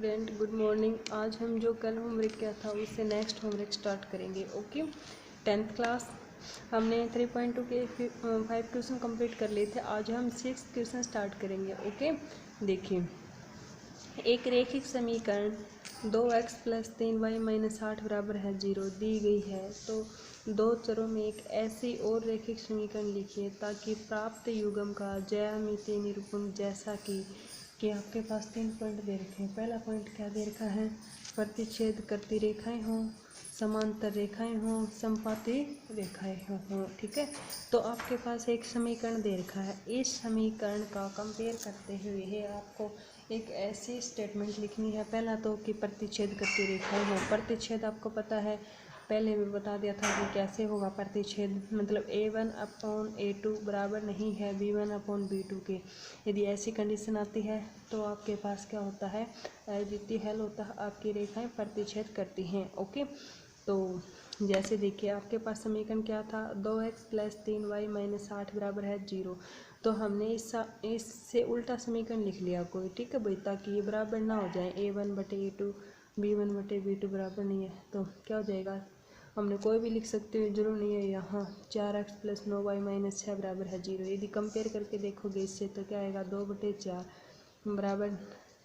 Student, good morning. आज हम जो कल होमवर्क किया था उससे नेक्स्ट होमवर्क स्टार्ट करेंगे। ओके, 10th क्लास हमने 3.2 के 5 क्वेश्चन कंप्लीट कर लिए थे। आज हम 6 क्वेश्चन स्टार्ट करेंगे। ओके, देखिए, एक रैखिक समीकरण 2x + 3y - 8 बराबर है 0 दी गई है, तो दो चरों में एक ऐसी और रैखिक समीकरण लिखिए ताकि प्राप्त युग्म का ज्यामितीय निरूपण, जैसा कि आपके पास 3 पॉइंट दे रखे हैं। पहला पॉइंट क्या दे रखा है? प्रतिच्छेद करती रेखाएं हों, समांतर रेखाएं हों, समपाती रेखाएं हों। ठीक है, तो आपके पास एक समीकरण दे रखा है। इस समीकरण का कंपेयर करते हुए आपको एक ऐसी स्टेटमेंट लिखनी है। पहला तो कि प्रतिच्छेद करती रेखाएं हों। प्रतिच्छेद आपको पता है, पहले भी बता दिया था कि कैसे होगा प्रतिच्छेद, मतलब A1/A2 बराबर नहीं है B1/B2 के। यदि ऐसी कंडीशन आती है तो आपके पास क्या होता है, अद्वितीय हल होता है, आपकी रेखाएं प्रतिच्छेद करती हैं। ओके, तो जैसे देखिए, आपके पास समीकरण क्या था? 2x + 3y - 8 बराबर है 0। तो हमने इससे उल्टा समीकरण लिख लिया कोई। ठीक है भाई, ताकि ये बराबर ना हो जाए, A1/A2 B1/B2 बराबर नहीं है, तो क्या हो जाएगा? हमने कोई भी लिख सकते हो, जरूर नहीं है। यहाँ 4x + 9y - 6 बराबर है 0। यदि कंपेयर करके देखोगे इससे तो क्या आएगा? 2/4 बराबर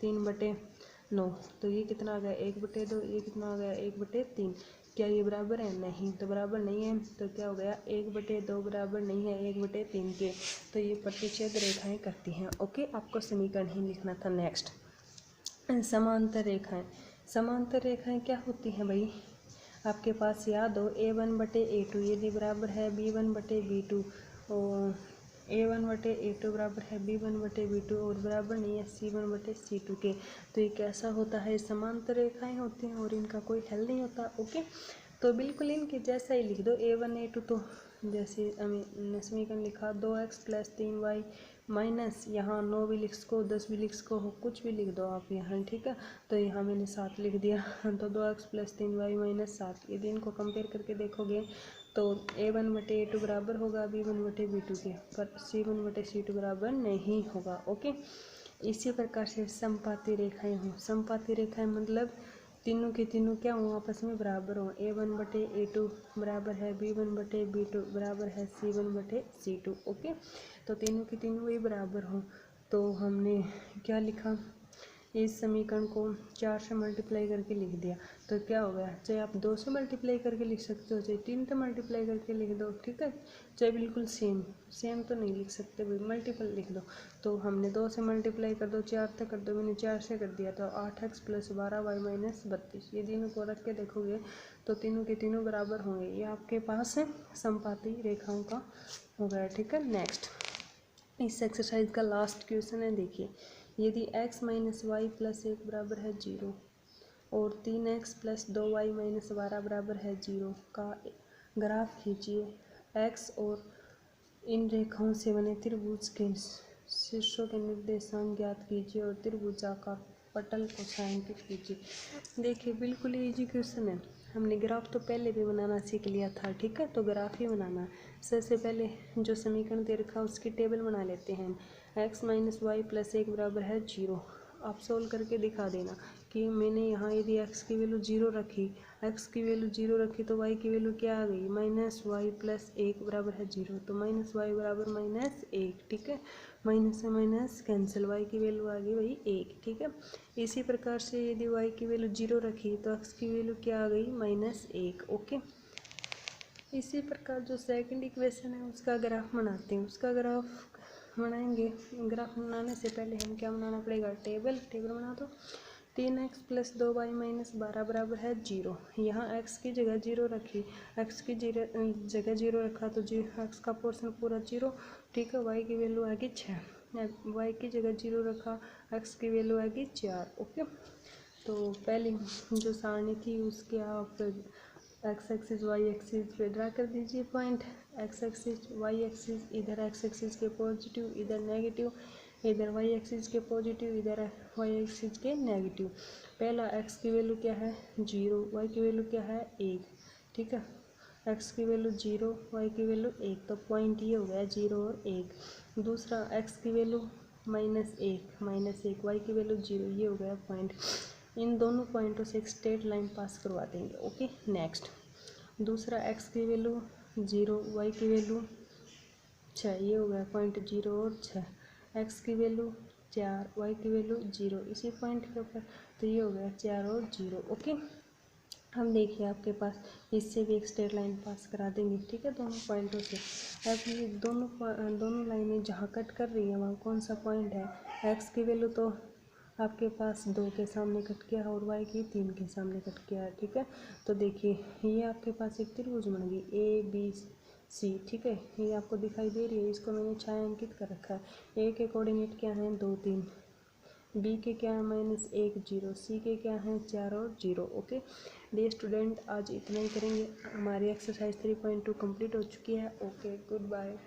3/9। तो ये कितना आ गया? 1/2। ये कितना आ गया? 1/3। क्या ये बराबर है? नहीं, तो बराबर नहीं है। तो क्या हो गया? 1/2 बराबर नहीं है 1/3 के। तो ये प्रतिच्छेद रेखाएं करती हैं। ओके, आपको समीकरण ही लिखना था। नेक्स्ट, समांतर रेखाएं। समांतर रेखाएं क्या होती हैं भाई? आपके पास याद हो, A1/A2 यदि बराबर है B1/B2 और A1/A2 बराबर है B1/B2 और बराबर नहीं है C1/C2 के, तो ये कैसा होता है? समांतर रेखाएं होती हैं और इनका कोई हल नहीं होता। ओके, तो बिल्कुल इनके जैसा ही लिख दो A1A2। तो जैसे हमने समीकरण लिखा 2x + 3y माइनस, यहाँ 9 भी लिख सको, 10 भी लिख सको, कुछ भी लिख दो आप यहाँ। ठीक है, तो यहाँ मैंने 7 लिख दिया। तो 2x + 3y - 7। यदि इनको कंपेयर करके देखोगे तो A1/A2 बराबर होगा B1/B2 के, पर C1/C2 बराबर नहीं होगा। ओके, इसी प्रकार से समपाती रेखाएं हों। समपाती रेखाएं मतलब तीनों के तीनों क्या हों? आपस में बराबर हों। A1/A2 बराबर है B1/B2 बराबर है C1/C2। ओके, तो तीनों के तीनों वही बराबर हों। तो हमने क्या लिखा? इस समीकरण को 4 से मल्टीप्लाई करके लिख दिया। तो क्या हो गया? चाहे आप 2 से मल्टीप्लाई करके लिख सकते हो, चाहे 3 से मल्टीप्लाई करके लिख दो। ठीक है, चाहे बिल्कुल सेम तो नहीं लिख सकते भाई, मल्टीपल लिख दो। तो हमने 2 से मल्टीप्लाई कर दो, 4 से कर दो, मैंने 4 से कर दिया। तो 8x + 12y - 32। ये तीनों को रख के देखोगे तो तीनों के तीनों बराबर होंगे। ये आपके पास समपाती रेखाओं का हो गया। ठीक है, नेक्स्ट, इस एक्सरसाइज का लास्ट क्वेश्चन है। देखिए, यदि x - y + 1 बराबर है 0 और 3x + 2y - 12 बराबर है 0 का ग्राफ खींचिए। x और इन रेखाओं से बने त्रिभुज के शीर्षों के निर्देशांक ज्ञात कीजिए और त्रिभुजाकार पटल को छायांकित कीजिए। देखिए, बिल्कुल इजी क्वेश्चन है। हमने ग्राफ तो पहले भी बनाना सीख लिया था। ठीक है, तो ग्राफ ही बनाना। सबसे पहले जो समीकरण दे रखा है उसकी टेबल बना लेते हैं। x - y + 1 बराबर है 0। आप सोल्व करके दिखा देना कि मैंने यहाँ यदि x की वैल्यू 0 रखी, x की वैल्यू 0 रखी तो y की वैल्यू क्या आ गई? -y + 1 बराबर है 0। तो -y बराबर -1। ठीक है, माइनस से माइनस कैंसिल, y की वैल्यू आ गई भाई 1। ठीक है, इसी प्रकार से यदि y की वैल्यू 0 रखी तो x की वैल्यू क्या आ गई? -1। ओके, इसी प्रकार जो सेकंड इक्वेशन है उसका ग्राफ बनाते हैं। उसका ग्राफ बनाएंगे। ग्राफ बनाने से पहले हम क्या बनाना पड़ेगा? टेबल बना दो। 3x + 2y - 12 बराबर है 0। यहाँ x की जगह 0 रखी, x की जगह 0 रखा तो x का पोर्शन पूरा 0। ठीक है, y की वैल्यू आएगी 6। y की जगह 0 रखा, x की वैल्यू आएगी 4। ओके, तो पहली जो सारणी थी उसके आप x एक्सिस y एक्सिस पे ड्रा कर दीजिए point. x axis y axis, इधर x एक्सिस के पॉजिटिव इधर नेगेटिव, इधर y एक्सिस के पॉजिटिव इधर y एक्सिस के नेगेटिव। पहला x की वैल्यू क्या है? 0, y की वैल्यू क्या है? 1। ठीक है, x की वैल्यू 0, y की वैल्यू 1, तो पॉइंट ये हो गया 0 और 1। दूसरा x की वैल्यू -1, y की वैल्यू 0, ये हो गया पॉइंट। इन दोनों पॉइंटों से एक स्ट्रेट लाइन पास करवा देंगे। ओके, नेक्स्ट दूसरा x की वैल्यू 0, y की वैल्यू 6, ये हो गया पॉइंट 0 और 6, x की वैल्यू 4, y की वैल्यू 0 इसी पॉइंट के ऊपर, तो ये हो गया 4 और 0। ओके, हम देखिए आपके पास इससे भी एक स्ट्रेट लाइन पास करा देंगे, ठीक है, दोनों पॉइंटों से। अब ये दोनों लाइनें जहाँ कट कर रही हैं वहाँ कौन सा पॉइंट है, x की वैल्यू तो आपके पास 2 के सामने कट गया और y की 3 के सामने कट गया है, ठीक है। तो देखिए ये आपके पास एक त्रिभुज बन गई ABC, ठीक है, ये आपको दिखाई दे रही है, इसको मैंने छायांकित कर रखा है। ए के कोऑर्डिनेट क्या हैं 2 3, बी के क्या है -1 0, सी के क्या हैं 4 और 0। ओके डियर स्टूडेंट, आज इतना ही करेंगे, हमारी एक्सरसाइज 3.2 कंप्लीट हो चुकी है। Okay, good bye.